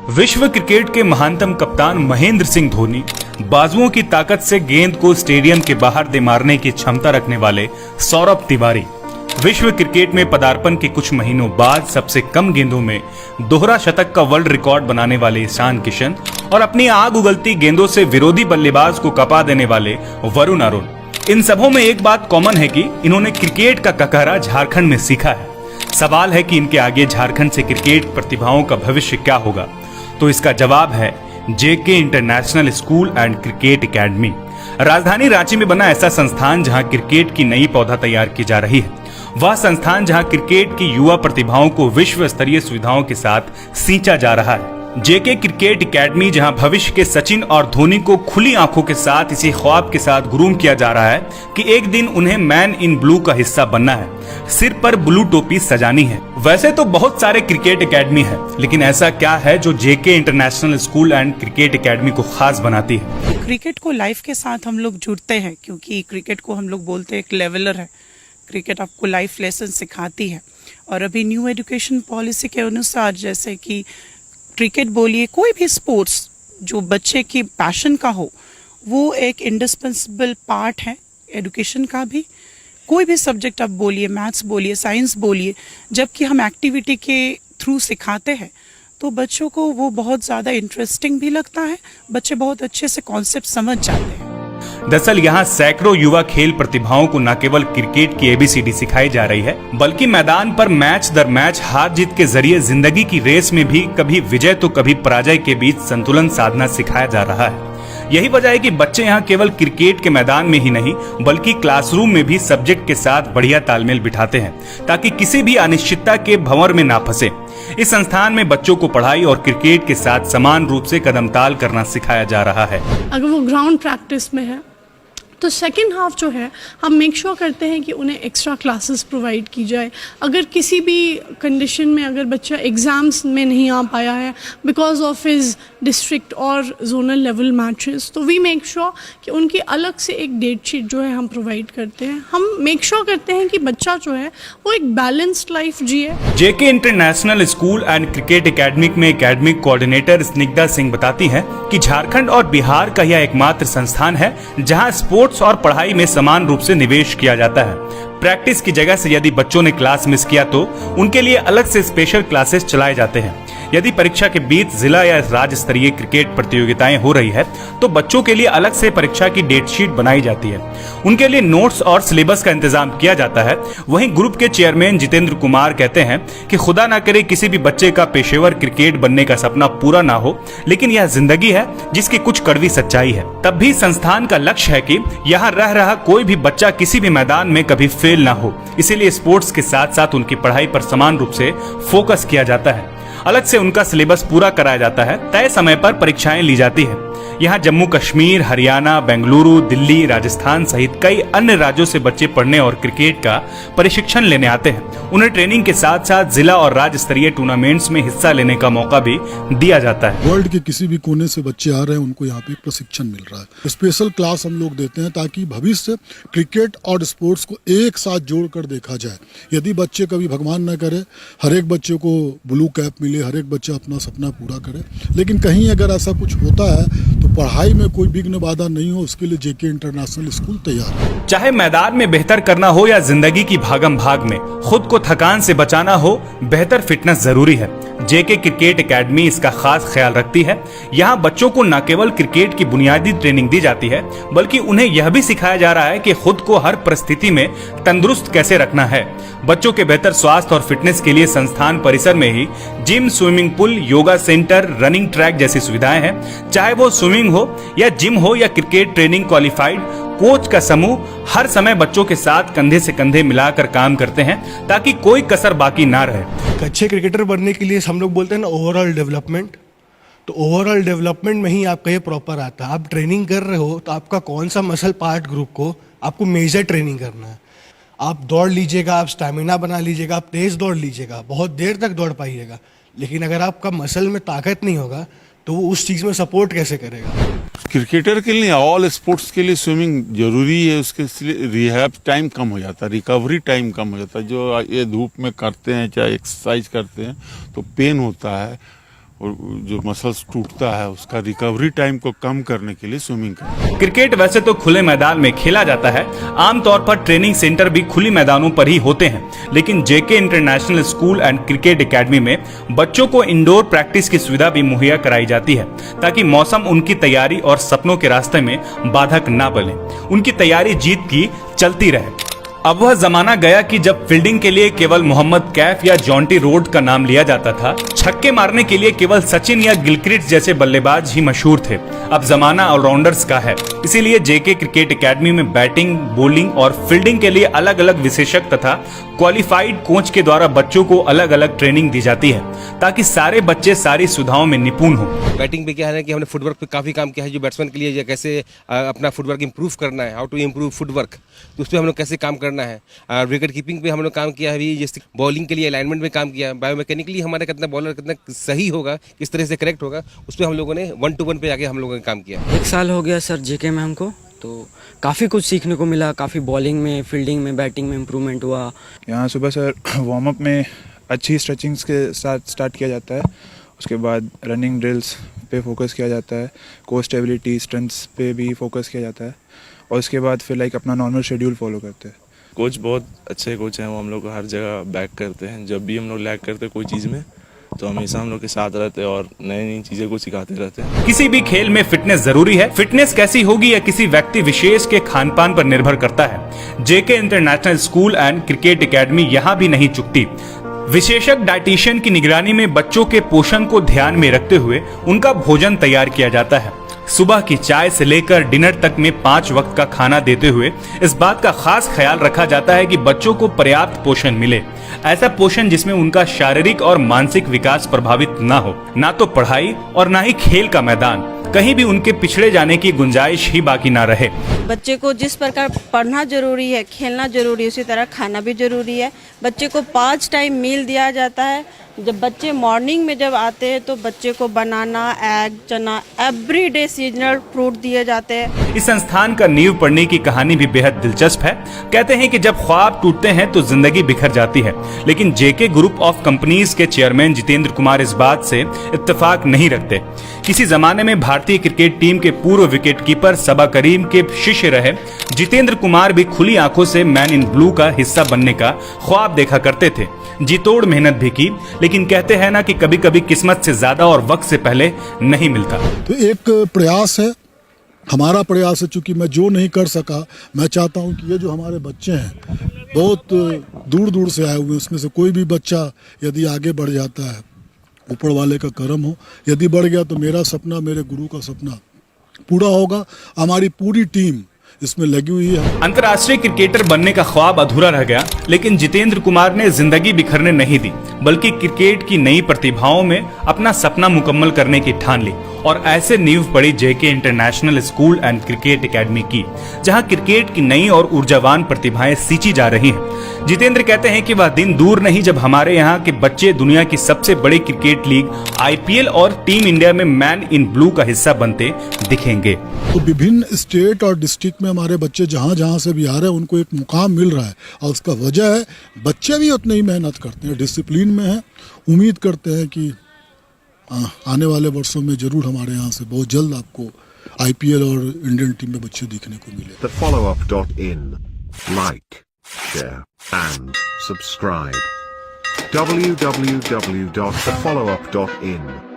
विश्व क्रिकेट के महानतम कप्तान महेंद्र सिंह धोनी बाजुओं की ताकत से गेंद को स्टेडियम के बाहर दे मारने की क्षमता रखने वाले सौरभ तिवारी विश्व क्रिकेट में पदार्पण के कुछ महीनों बाद सबसे कम गेंदों में दोहरा शतक का वर्ल्ड रिकॉर्ड बनाने वाले ईशान किशन और अपनी आग उगलती गेंदों से विरोधी बल्लेबाज को कपा देने वाले वरुण अरुण, इन सबों में एक बात कॉमन है कि इन्होंने क्रिकेट का ककहरा झारखंड में सीखा है। सवाल है कि इनके आगे झारखंड से क्रिकेट प्रतिभाओं का भविष्य क्या होगा, तो इसका जवाब है JK international school and cricket academy. राजधानी रांची में बना ऐसा संस्थान जहां क्रिकेट की नई पौधा तैयार की जा रही है। वह संस्थान जहां क्रिकेट की युवा प्रतिभाओं को विश्व स्तरीय सुविधाओं के साथ सींचा जा रहा है। जेके क्रिकेट एकेडमी, जहां भविष्य के सचिन और धोनी को खुली आंखों के साथ इसी ख्वाब के साथ ग्रूम किया जा रहा है कि एक दिन उन्हें मैन इन ब्लू का हिस्सा बनना है, सिर पर ब्लू टोपी सजानी है। वैसे तो बहुत सारे क्रिकेट एकेडमी है, लेकिन ऐसा क्या है जो JK international school and cricket academy को खास बनाती है? क्रिकेट को लाइफ के साथ हम लोग जुड़ते हैं, क्योंकि क्रिकेट को हम लोग बोलते हैं एक लेवलर है। क्रिकेट आपको लाइफ लेसन सिखाती है। और अभी न्यू एजुकेशन पॉलिसी के अनुसार, जैसे कि क्रिकेट बोलिए, कोई भी स्पोर्ट्स जो बच्चे की पैशन का हो, वो एक इंडिस्पेंसिबल पार्ट है एजुकेशन का भी। कोई भी सब्जेक्ट आप बोलिए, मैथ्स बोलिए, साइंस बोलिए, जबकि हम एक्टिविटी के थ्रू सिखाते हैं तो बच्चों को वो बहुत ज़्यादा इंटरेस्टिंग भी लगता है। बच्चे बहुत अच्छे से कॉन्सेप्ट समझ जाते हैं। दरअसल यहाँ सैकड़ों युवा खेल प्रतिभाओं को न केवल क्रिकेट की एबीसीडी सिखाई जा रही है, बल्कि मैदान पर मैच दर मैच हार जीत के जरिए जिंदगी की रेस में भी कभी विजय तो कभी पराजय के बीच संतुलन साधना सिखाया जा रहा है। यही वजह है कि बच्चे यहाँ केवल क्रिकेट के मैदान में ही नहीं, बल्कि क्लासरूम में भी सब्जेक्ट के साथ बढ़िया तालमेल बिठाते हैं, ताकि किसी भी अनिश्चितता के भंवर में ना फंसे। इस संस्थान में बच्चों को पढ़ाई और क्रिकेट के साथ समान रूप से कदमताल करना सिखाया जा रहा है। अगर वो ग्राउंड प्रैक्टिस में है तो सेकेंड हाफ जो है हम मेक श्योर करते हैं कि उन्हें एक्स्ट्रा क्लासेस प्रोवाइड की जाए। अगर किसी भी कंडीशन में अगर बच्चा एग्ज़ाम्स में नहीं आ पाया है बिकॉज ऑफ हिज डिस्ट्रिक्ट और जोनल लेवल मैचेस, तो वी मेक श्योर कि उनकी अलग से एक डेट शीट जो है हम प्रोवाइड करते हैं। हम मेक श्योर करते हैं कि बच्चा जो है वो एक बैलेंस्ड लाइफ जिए। JK international school and cricket academic में एकेडमिक कोऑर्डिनेटर स्निग्धा सिंह बताती हैं कि झारखंड और बिहार का यह एकमात्र संस्थान है जहां स्पोर्ट्स और पढ़ाई में समान रूप से निवेश किया जाता है। प्रैक्टिस की जगह से यदि बच्चों ने क्लास मिस किया तो उनके लिए अलग से स्पेशल क्लासेस चलाए जाते हैं। यदि परीक्षा के बीच जिला या राज्य स्तरीय क्रिकेट प्रतियोगिताएं हो रही है तो बच्चों के लिए अलग से परीक्षा की डेट शीट बनाई जाती है। उनके लिए नोट्स और सिलेबस का इंतजाम किया जाता है। वहीं ग्रुप के चेयरमैन जितेंद्र कुमार कहते हैं कि खुदा ना करे किसी भी बच्चे का पेशेवर क्रिकेट बनने का सपना पूरा ना हो, लेकिन यह जिंदगी है जिसकी कुछ कड़वी सच्चाई है। तब भी संस्थान का लक्ष्य है कि यहाँ रह रहा कोई भी बच्चा किसी भी मैदान में कभी फेल ना हो। इसीलिए स्पोर्ट्स के साथ साथ उनकी पढ़ाई पर समान रूप से फोकस किया जाता है। अलग से उनका सिलेबस पूरा कराया जाता है। तय समय पर परीक्षाएं ली जाती है। यहाँ जम्मू कश्मीर, हरियाणा, बेंगलुरु, दिल्ली, राजस्थान सहित कई अन्य राज्यों से बच्चे पढ़ने और क्रिकेट का प्रशिक्षण लेने आते हैं। उन्हें ट्रेनिंग के साथ साथ जिला और राज्य स्तरीय टूर्नामेंट्स में हिस्सा लेने का मौका भी दिया जाता है। वर्ल्ड के किसी भी कोने से बच्चे आ रहे हैं, उनको यहाँ पे प्रशिक्षण मिल रहा है। स्पेशल क्लास हम लोग देते हैं ताकि भविष्य क्रिकेट और स्पोर्ट्स को एक साथ जोड़कर देखा जाए। यदि बच्चे कभी भगवान न करे हर एक बच्चे को ब्लू कैप मिले, हर एक बच्चा अपना सपना पूरा करे, लेकिन कहीं अगर ऐसा कुछ होता है तो पढ़ाई में कोई विघ्न बाधा नहीं हो, उसके लिए जेके इंटरनेशनल स्कूल तैयार है। चाहे मैदान में बेहतर करना हो या जिंदगी की भागम भाग में खुद को थकान से बचाना हो, बेहतर फिटनेस जरूरी है। जेके क्रिकेट एकेडमी इसका खास ख्याल रखती है। यहाँ बच्चों को न केवल क्रिकेट की बुनियादी ट्रेनिंग दी जाती है, बल्कि उन्हें यह भी सिखाया जा रहा है कि खुद को हर परिस्थिति में तंदुरुस्त कैसे रखना है। बच्चों के बेहतर स्वास्थ्य और फिटनेस के लिए संस्थान परिसर में ही gym, swimming pool, yoga centre, running track जैसी सुविधाएं हैं। चाहे वो स्विमिंग हो या जिम हो या क्रिकेट ट्रेनिंग क्वालिफाइड कोच का समूह हर समय बच्चों के साथ कंधे से कंधे मिलाकर काम करते हैं ताकि कोई कसर बाकी ना रहे। अच्छे क्रिकेटर बनने के लिए हम लोग बोलते हैं ना ओवरऑल डेवलपमेंट, तो ओवरऑल डेवलपमेंट में ही आपका ये प्रॉपर आता है। आप ट्रेनिंग कर रहे हो तो आपका कौन सा मसल पार्ट ग्रुप को आपको मेजर ट्रेनिंग करना है। आप दौड़ लीजिएगा, आप स्टैमिना बना लीजिएगा, आप तेज दौड़ लीजिएगा, बहुत देर तक दौड़ पाइएगा, लेकिन अगर आपका मसल में ताकत नहीं होगा तो वो उस चीज़ में सपोर्ट कैसे करेगा। क्रिकेटर के लिए, ऑल स्पोर्ट्स के लिए स्विमिंग जरूरी है। उसके लिए रिहैब टाइम कम हो जाता है, रिकवरी टाइम कम हो जाता है। जो ये धूप में करते हैं चाहे एक्सरसाइज करते हैं तो पेन होता है, और जो मसल्स टूटता है उसका रिकवरी टाइम को कम करने के लिए स्विमिंग करें। क्रिकेट वैसे तो खुले मैदान में खेला जाता है, आमतौर पर ट्रेनिंग सेंटर भी खुली मैदानों पर ही होते हैं, लेकिन JK international school and cricket academy में बच्चों को इंडोर प्रैक्टिस की सुविधा भी मुहैया कराई जाती है, ताकि मौसम उनकी तैयारी और सपनों के रास्ते में बाधक ना बने, उनकी तैयारी जीत की चलती रहे। अब वह जमाना गया कि जब फील्डिंग के लिए केवल मोहम्मद कैफ या जॉन्टी रोड का नाम लिया जाता था, छक्के मारने के लिए केवल सचिन या गिलक्रिस्ट जैसे बल्लेबाज ही मशहूर थे। अब जमाना ऑलराउंडर्स का है, इसीलिए जेके क्रिकेट एकेडमी में बैटिंग, बॉलिंग और फील्डिंग के लिए अलग अलग विशेषज्ञ तथा क्वालिफाइड कोच के द्वारा बच्चों को अलग अलग ट्रेनिंग दी जाती है, ताकि सारे बच्चे सारी सुविधाओं में निपुण हो। बैटिंग पे क्या है कि हमने फुटवर्क पे काफ़ी काम किया है, जो बैट्समैन के लिए कैसे अपना फुटवर्क इंप्रूव करना है, हाउ टू इम्प्रूव फुटवर्क, तो उस पर हम लोग कैसे काम करना है। विकेट कीपिंग पे हम लोग काम किया है, अभी जैसे बॉलिंग के लिए अलाइनमेंट में काम किया है, बायोमैकेनिकली हमारा कितना बॉलर कितना सही होगा, किस तरह से करेक्ट होगा, उस पर हम लोगों ने 1-to-1 पे जाके हम लोगों ने काम किया। 1 साल हो गया सर जेके में हमको, तो काफ़ी कुछ सीखने को मिला, काफ़ी बॉलिंग में, फील्डिंग में, बैटिंग में इम्प्रूवमेंट हुआ। यहाँ सुबह सर वार्म अप में अच्छी स्ट्रेचिंग्स के साथ स्टार्ट किया जाता है, उसके बाद रनिंग ड्रिल्स पे फोकस किया जाता है, कोर स्टेबिलिटी स्ट्रेंथ्स पे भी फोकस किया जाता है, और उसके बाद फिर लाइक अपना नॉर्मल शेड्यूल फॉलो करते हैं। कोच बहुत अच्छे कोच हैं, वो हम लोग को हर जगह बैक करते हैं। जब भी हम लोग लैग करते हैं कोई चीज़ में, तो हमेशा हम लोग के साथ रहते हैं और नई नई चीजें को सिखाते रहते हैं। किसी भी खेल में फिटनेस जरूरी है। फिटनेस कैसी होगी यह किसी व्यक्ति विशेष के खान पान पर निर्भर करता है। JK international school and cricket academy यहाँ भी नहीं चुकती। विशेषज्ञ डाइटिशियन की निगरानी में बच्चों के पोषण को ध्यान में रखते हुए उनका भोजन तैयार किया जाता है। सुबह की चाय से लेकर डिनर तक में 5 वक्त का खाना देते हुए इस बात का खास ख्याल रखा जाता है कि बच्चों को पर्याप्त पोषण मिले, ऐसा पोषण जिसमें उनका शारीरिक और मानसिक विकास प्रभावित ना हो। ना तो पढ़ाई और ना ही खेल का मैदान, कहीं भी उनके पिछड़े जाने की गुंजाइश ही बाकी ना रहे। बच्चे को जिस प्रकार पढ़ना जरूरी है, खेलना जरूरी है, उसी तरह खाना भी जरूरी है। बच्चे को 5 टाइम मील दिया जाता है। जब बच्चे मॉर्निंग में जब आते हैं तो बच्चे को बनाना, एग, चना, एवरीडे सीजनल फ्रूट दिए जाते हैं। इस संस्थान का नींव पढ़ने की कहानी भी बेहद दिलचस्प है। कहते हैं कि जब ख्वाब टूटते हैं तो जिंदगी बिखर जाती है, लेकिन जेके ग्रुप ऑफ कंपनीज के चेयरमैन जितेंद्र कुमार इस बात से इत्तेफाक नहीं रखते। किसी जमाने में भारतीय क्रिकेट टीम के पूर्व विकेटकीपर सबा करीम के शिष्य रहे जितेंद्र कुमार भी खुली आंखों से मैन इन ब्लू का हिस्सा बनने का ख्वाब देखा करते थे। जी तोड़ मेहनत भी की, लेकिन कहते हैं ना कि कभी कभी किस्मत से ज्यादा और वक्त से पहले नहीं मिलता। तो एक प्रयास है, हमारा प्रयास है, चूंकि मैं जो नहीं कर सका, मैं चाहता हूं कि ये जो हमारे बच्चे हैं बहुत दूर दूर से आए हुए हैं, उसमें से कोई भी बच्चा यदि आगे बढ़ जाता है, ऊपर वाले का करम हो, यदि बढ़ गया तो मेरा सपना, मेरे गुरु का सपना पूरा होगा। हमारी पूरी टीम इसमें लगी हुई है। अंतर्राष्ट्रीय क्रिकेटर बनने का ख्वाब अधूरा रह गया, लेकिन जितेंद्र कुमार ने जिंदगी बिखरने नहीं दी, बल्कि क्रिकेट की नई प्रतिभाओं में अपना सपना मुकम्मल करने की ठान ली और ऐसे नींव पड़ी JK international school and cricket academy की, जहां क्रिकेट की नई और ऊर्जावान प्रतिभाएं सींची जा रही हैं। जितेंद्र कहते हैं कि वह दिन दूर नहीं जब हमारे यहाँ के बच्चे दुनिया की सबसे बड़ी क्रिकेट लीग आईपीएल और टीम इंडिया में मैन इन ब्लू का हिस्सा बनते दिखेंगे। तो विभिन्न स्टेट और डिस्ट्रिक्ट में हमारे बच्चे जहाँ जहाँ से भी आ रहे हैं उनको एक मुकाम मिल रहा है, और उसका वजह है बच्चे भी उतनी ही मेहनत करते हैं, डिसिप्लिन में है। उम्मीद करते हैं कि आने वाले वर्षों में जरूर हमारे यहाँ से बहुत जल्द आपको आईपीएल और इंडियन टीम में बच्चे देखने को मिले। The followup.in, like, share and subscribe. www.thefollowup.in